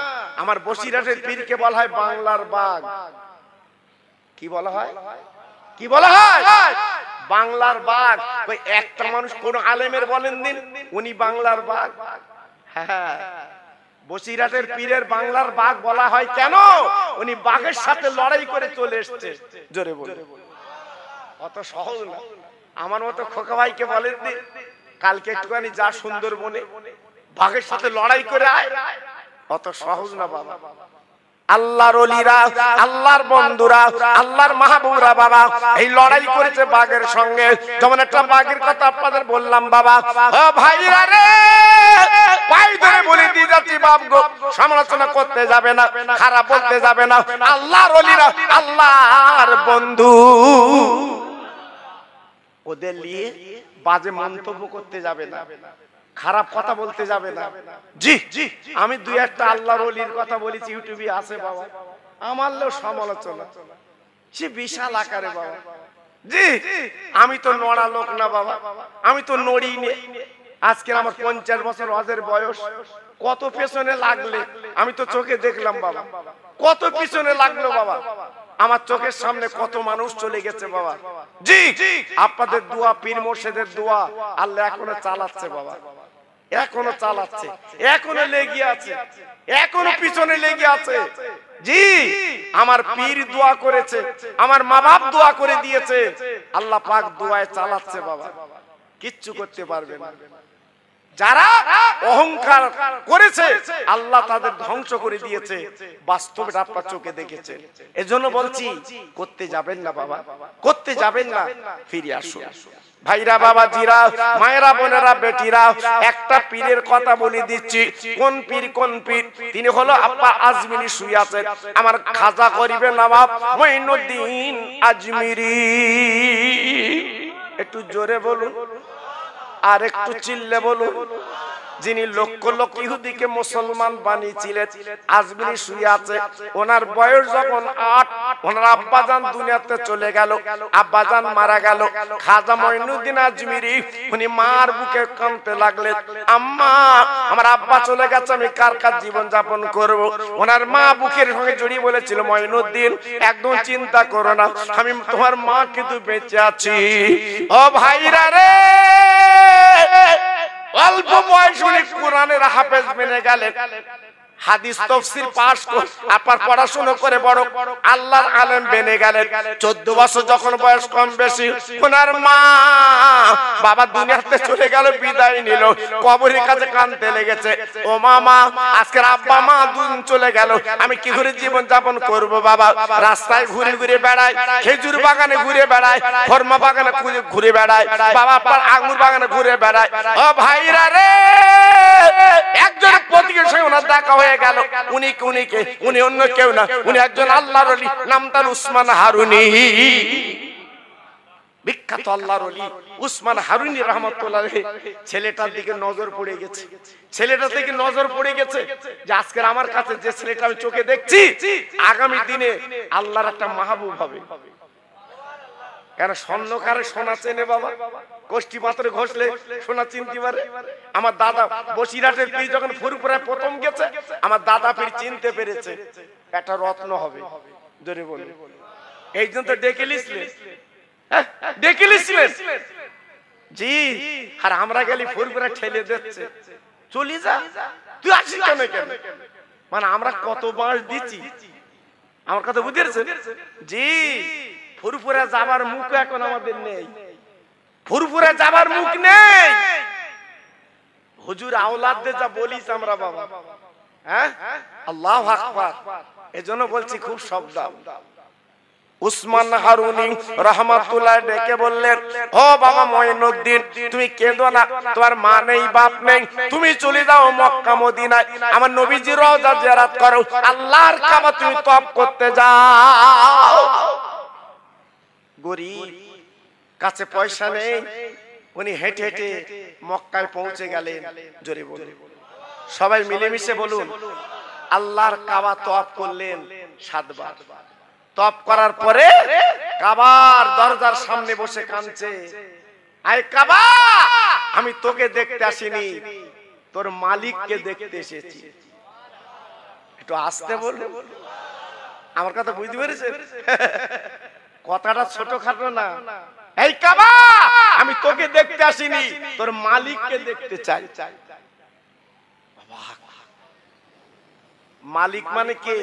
আমার বসিরহাটের পীরকে বলা হয় বাংলার বাঘ। কি বলা হয়? কি বলা হয়? বাংলার বাঘ। ওই একটা মানুষ কোন আলেমের বলেন দিন উনি বাংলার বাঘ? হ্যাঁ, বসিরহাটের পীরের বাংলার বাঘ বলা হয় কেন? উনি বাঘের সাথে লড়াই করে চলে এসেছে। জোরে বলে, অত সহজ না। আমার মতো খোকা ভাইকে বলেন দিন, কালকে একটুখানি যা সুন্দরবনে বাঘের সাথে লড়াই করে আয়, অত সহজ না বাবা। আল্লাহর ওলিরা, আল্লাহর বন্ধুরা, আল্লাহর মাহবুবরা বাবা এই লড়াই করেছে বাঘের সঙ্গে। যেমন একটা বাঘের কথা আপনাদের বললাম বাবা। ও ভাইরা রে, পাই ধরে বলে দিয়ে যাচ্ছি বাপ গো, সমালোচনা করতে যাবে না, খারাপ বলতে যাবে না। আল্লাহর ওলিরা, আল্লাহর বন্ধু, ওদের নিয়ে বাজে মন্তব্য করতে যাবে না, খারাপ কথা বলতে যাবে না। জি জি, আমি দুই একটা আল্লাহর ওলির কথা বলেছি, ইউটিউবে আছে বাবা, আমার লোক সমালোচনা সে বিশাল আকারে বাবা। জি, আমি তো নড়া লোক না বাবা, আমি তো নড়ি নে। আজকে আমার 50 বছর হজের বয়স, কত পেছনে লাগলে আমি তো চোখে দেখলাম বাবা, কত পিছনে লাগলো বাবা, আমার চোখের সামনে কত মানুষ চলে গেছে বাবা। জি, আপনাদের দোয়া, পীর মুর্শিদের দোয়া আল্লাহ এখনো চালাচ্ছে বাবা, এখনো চালাচ্ছে, এখনো লেগে আছে, এখনো পিছনে লেগে আছে। জি, আমার পীর দোয়া করেছে, আমার মা বাপ দোয়া করে দিয়েছে, আল্লাহ পাক দোয়ায় চালাচ্ছে বাবা, কিচ্ছু করতে পারবে না। যারা অহংকার করেছে আল্লাহ তাদের ধ্বংস করে দিয়েছে, বাস্তবে আপনার চোখে দেখেছে। এজন্য বলছি করতে যাবেন না বাবা, করতে যাবেন না, ফিরে আসুন। ভাইরা, বাবা জিরা, মায়েরা, বোনেরা, বেটিরা, একটা পীরের কথা বলে দিচ্ছি। কোন পীর? কোন পীর? তিনি হলো আব্বা আজমিরি শুয়ে আছেন, আমার খাজা গরিবে নবাব মঈনুদ্দিন আজমিরি। একটু জোরে বলুন, আর একটু চিল্লে বলুন। যিনি লক্ষ লক্ষ ইহুদিকে মুসলমান বানিয়েছিলেন, আজমিরি শুয়ে আছে। ওনার বয়স যখন 8, ওনার আব্বাজান দুনিয়াতে চলে গেল, আব্বাজান মারা গেল। খাজা মঈনুদ্দিন আজমিরি উনি মার বুকে কাঁদতে লাগলেন, আম্মা আমার আব্বা চলে গেছে, আমি কার কার জীবন যাপন করব? ওনার মা বুকের সঙ্গে জড়িয়ে বলেছিল, মঈনুদ্দিন একদম চিন্তা করো না, আমি তোমার মা কিন্তু বেঁচে আছি। ও ভাইরা রে, অল্প বয়স উনি কোরআনের হাফেজ মেনে গেলেন, হাদিস তাফসীর পাশ করে আপনার পড়াশোনা করে বড় আল্লাহর আলেম বেনে গেলেন। 14 বছর যখন বয়স কম বেশি, ওনার মা বাবা দুনিয়াতে চলে গেল, বিদায় নিল, কবরের কাছে কাঁদতে লেগেছে। ও মামা, আজকের আব্বা মা দুন চলে গেল, আমি কি করে জীবন যাপন করব বাবা? রাস্তায় ঘুরে ঘুরে বেড়াই, খেজুর বাগানে ঘুরে বেড়াই, খরমা বাগানে ঘুরে বেড়াই, বাবা আপনার আঙ্গুর বাগানে ঘুরে বেড়াই। ও ভাইরা রে, একজন গতিকে সে ওনার দেখা হয়ে গেল। উনি অন্য কেউ না, উনি একজন আল্লাহর ওলি, নাম তার উসমান হারুনি, বিখ্যাত আল্লাহর ওলি উসমান হারুনি রাহমাতুল্লাহ আলাইহি। ছেলেটার দিকে নজর পড়ে গেছে, ছেলেটার দিকে নজর পড়ে গেছে যে আজকের আমার কাছে যে ছেলেটা আমি চোখে দেখছি, আগামী দিনে আল্লাহর একটা মাহবুব হবে। কেন স্বর্ণকারে সোনা চেনে বাবা, কোষ্ঠী পাথরে ঘষলে সোনা চিনতে পারে। আমার দাদা বসিরহাটের পীর যখন ফুরফুরায় প্রথম গেছে, আমার দাদা পীর চিনতে পেরেছে একটা রত্ন হবে। ধরে বলে এই জন্য তো ডেকে লিসলেন, ডেকে লিসলেন জি। আর আমরা গেলি ফুরফুরা ঠেলে দিচ্ছে, চলি যা, তুই আসিস কেন? কেন মানে আমরা কত বাঁশ দিচ্ছি, আমার কথা বুঝেছেন জি। ফুরফুরা যাবার মুখ এখন আমাদের নেই, ফুরফুরা যাবার মুখ নেই। হুজুর আওলাদদের যা বলিস আমরা বাবা, হ্যাঁ আল্লাহু আকবার। এজন্য বলছি খুব সাবধান। উসমান হারুনি রাহমাতুল্লাহ ডেকে বললেন, ও বাবা মঈনুদ্দিন, তুমি কেঁদো না, তোমার মা নেই বাপ নেই, তুমি চলে যাও মক্কা মদিনায়, আমার নবীজির রওজা জিয়ারত করো, আল্লাহর কাবা তুমি তওয়াফ করতে যাও। গরিব, কাছে পয়সা নেই, উনি হেঁটে হেঁটে মক্কায় পৌঁছে গেলেন। জোরে বলুন, সবাই মিলেমিশে বলুন। আল্লাহর কাবা তওয়াফ করলেন 7 বার। তওয়াফ করার পরে কাবার দরজার সামনে বসে কাঁদছে, আয় কাবা, আমি তোকে দেখতে আসিনি, তোর মালিককে দেখতে এসেছি। একটু আস্তে বলুন, আমার কথা বুঝতে পেরেছেন? কথাটা ছোটখাটো না। এই কাবা, আমি তোকে দেখতে আসিনি, তোর মালিককে দেখতে চাই। মালিক মানে কে?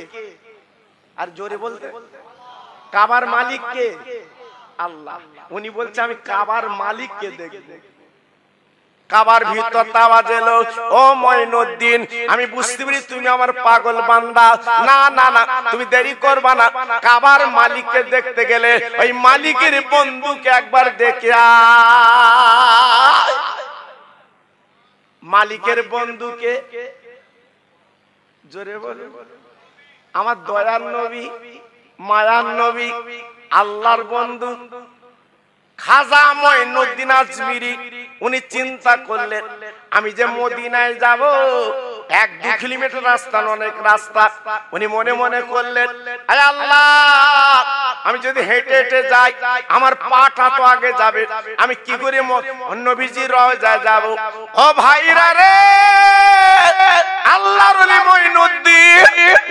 আর জোরে বলতে, কাবার মালিক কে? আল্লাহ। উনি বলছে আমি কাবার মালিককে দেখব। কাবার ভিতর আওয়াজ এলো, ও মঈনুদ্দিন, আমি বুঝতে পারি তুমি আমার পাগল বান্দা। না না না, তুমি দেরি করবা না, কাবার মালিককে দেখতে গেলে ওই মালিকের বন্ধুকে একবার দেখে আয়। মালিকের বন্ধুকে জোরে বলো, আমার দয়ার নবী, মায়ার নবী, আল্লাহর বন্ধু খাজা মঈনুদ্দিন আজমিরি। উনি চিন্তা করলেন, আমি যে মদিনায় যাব 1-2 কিলোমিটার রাস্তা, অনেক রাস্তা। উনি মনে মনে করলেন, আয় আল্লাহ, আমি যদি হেঁটে হেঁটে যাই আমার পাটা তো আগে যাবে, আমি কি করে নবীজির রওজায় যাব? ও ভাইরা রে, আল্লাহর ওলি মঈনুদ্দিন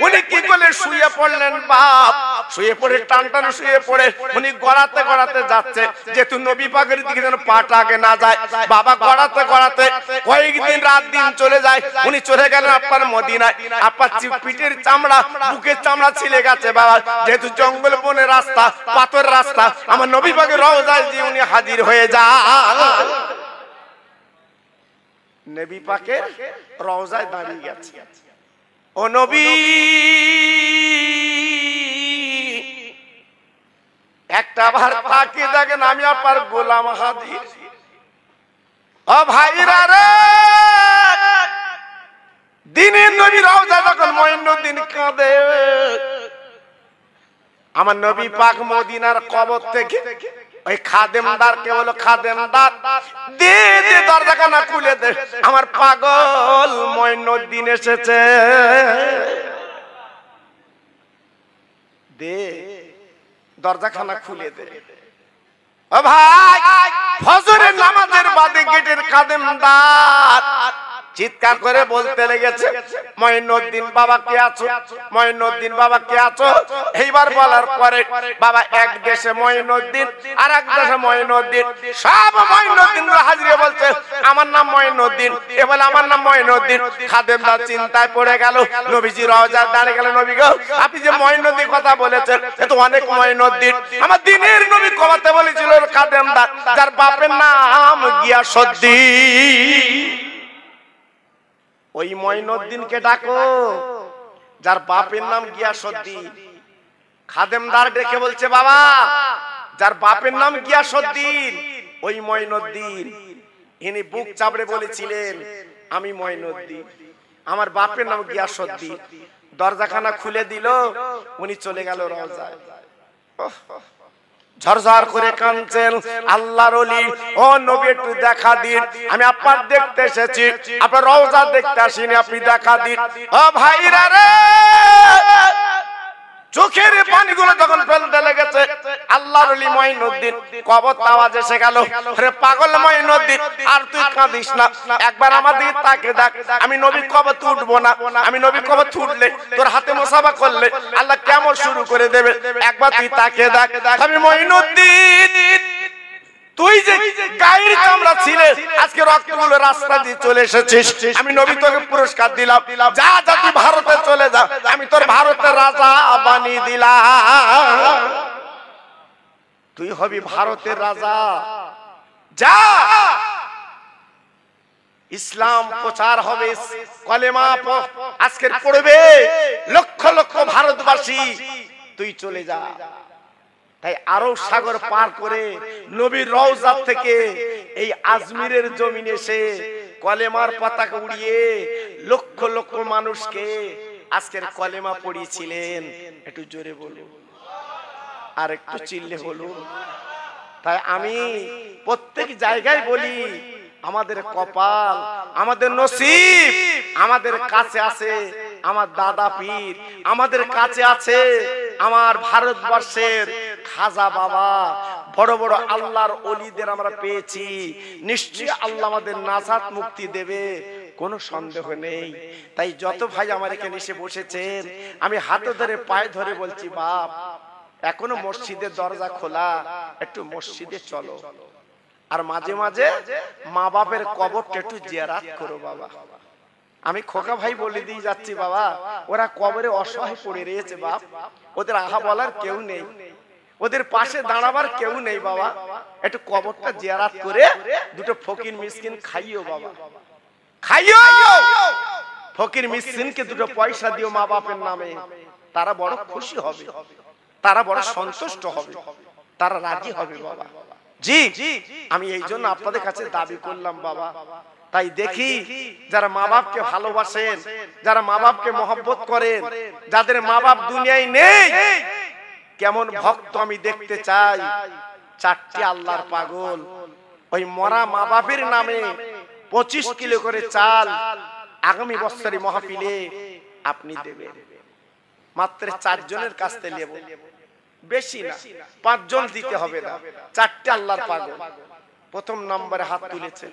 উনি কি করে শুয়ে পড়লেন বাপ, শুয়ে পড়ে টান টান শুয়ে পড়ে উনি গড়াতে গড়াতে যাচ্ছে, যেহেতু নবী পাকের দিকে যেন পাটা আগে না যায়। বাবা গড়াতে গড়াতে কয়েকদিন রাত দিন চলে যায়। উনি চলে গেলেন আপনার মদিনায়। আপনার পিঠের চামড়া, বুকের চামড়া ছিলে গেছে বাবা, যেহেতু জঙ্গল বনের রাস্তা, পাথর রাস্তা, আমার নবী পাকের রওজায় যে উনি হাজির হয়ে যান। নবী পাকের রওজায় দাঁড়িয়ে গেছে। ও নবী, একটা বার তাকিয়ে দেখেন আমি আপনার গোলাম হাজির। ও ভাইরা রে, দিনের নবী রওজা যখন মঈনুদ্দিন কাঁদে, আমার নবী পাক মদিনার কবর থেকে ওই খাদেমদার কে বলো, খাদেমদার দে দে দরজাখানা খুলে দে, আমার পাগল মঈনুদ্দিন এসেছে, দে দরজাখানা খুলে দে। ও ভাই, ফজরের নামাজের বাদে গেটের খাদেমদার চিৎকার করে বলতে লেগেছে, মঈনুদ্দিন বাবা কে আছো, মঈনুদ্দিন বাবা কে আছো। এইবার বলার পরে বাবা এক দেশে মঈনুদ্দিন, আর এক দেশে মঈনুদ্দিন, সব মঈনুদ্দিন হাজিরে বলছে আমার নাম মঈনুদ্দিন, এ বলে আমার নাম মঈনুদ্দিন। খাদেমদার চিন্তায় পড়ে গেল, নবীজি রওজায় দাঁড়িয়ে গেল, নবী গো আপনি যে মঈনুদ্দিন কথা বলেছেন, এ তো অনেক মঈনুদ্দিন, আমার দিনের নবী কমাতে বলেছিল খাদেমদার, যার বাপের নাম গিয়াসউদ্দিন। ওই মঈনুদ্দিনকে ডাকো যার বাপের নাম গিয়াসউদ্দিন। খাদেমদার ডেকে বলছে, বাবা যার বাপের নাম গিয়াসউদ্দিন ওই মঈনুদ্দিন। ইনি বুক চাপড়ে বলেছিলেন আমি মঈনুদ্দিন। আমার বাপের নাম গিয়াসউদ্দিন। দরজাখানা খুলে দিল, উনি চলে গেল রওজায়। ঝরঝর করে কাঁদছেন, আল্লাহর ওলি, ও নবী একটু দেখা দিন, আমি আপনার দেখতে এসেছি, আপনার রওজা দেখতে আসিনি, আপনি দেখা দিন। ও ভাইরা রে, চোখের পানিগুলো যখন ফেলতে লেগেছে, আল্লাহর ওলি মঈনুদ্দিন কবর আওয়াজ এসে গেল, আরে পাগল মঈনুদ্দিন, আর তুই কাঁদিস না, একবার আমার দিকে তাকে দেখ, আমি নবী কবর উঠবো না, আমি নবী কবর উঠলে তোর হাতে মুসাফা করলে আল্লাহ কেমন শুরু করে দেবে, একবার তুই তাকে দেখ। আমি মঈনুদ্দিন, তুই যে গায়ের চামড়া ছিলে, আজকে রক্তগুলো রাস্তা দিয়ে চলে এসেছিস, আমি নবী তোকে পুরস্কার দিলাম, যা যা তুই ভারতে চলে যা, আমি তোর ভারতের রাজা বানিয়ে দিলাম, তুই হবি ভারতের রাজা, যা ইসলাম প্রচার হবে, কলেমা আজকের পড়বে লক্ষ লক্ষ ভারতবাসী, তুই চলে যা। তাই আরব সাগর পার করে নবীর রওজা থেকে এই আজমিরের জমিনে এসে কলেমার পতাকা উড়িয়ে লক্ষ লক্ষ মানুষকে আজকের কলেমা পড়িয়েছিলেন। একটু জোরে বলুন, আর একটু চিল্লে বলুন। তাই আমি প্রত্যেক জায়গায় বলি, আমাদের কপাল, আমাদের নসিব আমাদের কাছে আছে, আমার দাদা পীর আমাদের কাছে আছে, আমার ভারতবর্ষের খাজা বাবা, বড় বড় আল্লাহর ওলিদের আমরা পেয়েছি, নিশ্চয়ই আল্লাহ আমাদের নাজাত মুক্তি দেবে, কোনো সন্দেহ নেই। তাই যত ভাই আমার এখানে এসে বসেছেন, আমি হাতে ধরে পায়ে ধরে বলছি, বাপ এখনো মসজিদের দরজা খোলা, একটু মসজিদে চলো, আর মাঝে মাঝে মা বাপের কবরটা একটু জিয়ারত করো বাবা। আমি খোকা ভাই বলে দিয়ে যাচ্ছি, বাবা ওরা কবরে অসহায় পড়ে রয়েছে বাপ, ওদের আহা বলার কেউ নেই, ওদের পাশে দাঁড়াবার কেউ নেই বাবা, একটু কবরটা জিয়ারত করে দুটো ফকির মিসকিন খাইও বাবা, খাইও, ফকির মিসকিনকে দুটো পয়সা দিও মা বাপের নামে, তারা বড় খুশি হবে, তারা বড় সন্তুষ্ট হবে, তারা রাজি হবে বাবা। জি, আমি এই জন্য আপনাদের কাছে দাবি করলাম বাবা। তাই দেখি যারা মা বাপকে ভালোবাসেন, যারা মা বাপকে মহব্বত করেন, যাদের মা বাপ দুনিয়ায় নেই, কেমন ভক্ত আমি দেখতে চাই। চারটি আল্লাহর পাগল ওই মরা মা বাপের নামে 25 কিলো করে চাল আগামী বছরের মাহফিলে আপনি দেবেন। মাত্র 4 জনের কাছ থেকে নেব, বেশি না, 5 জন দিতে হবে না। চারটি আল্লাহর পাগল প্রথম নম্বরে হাত তুলেছেন।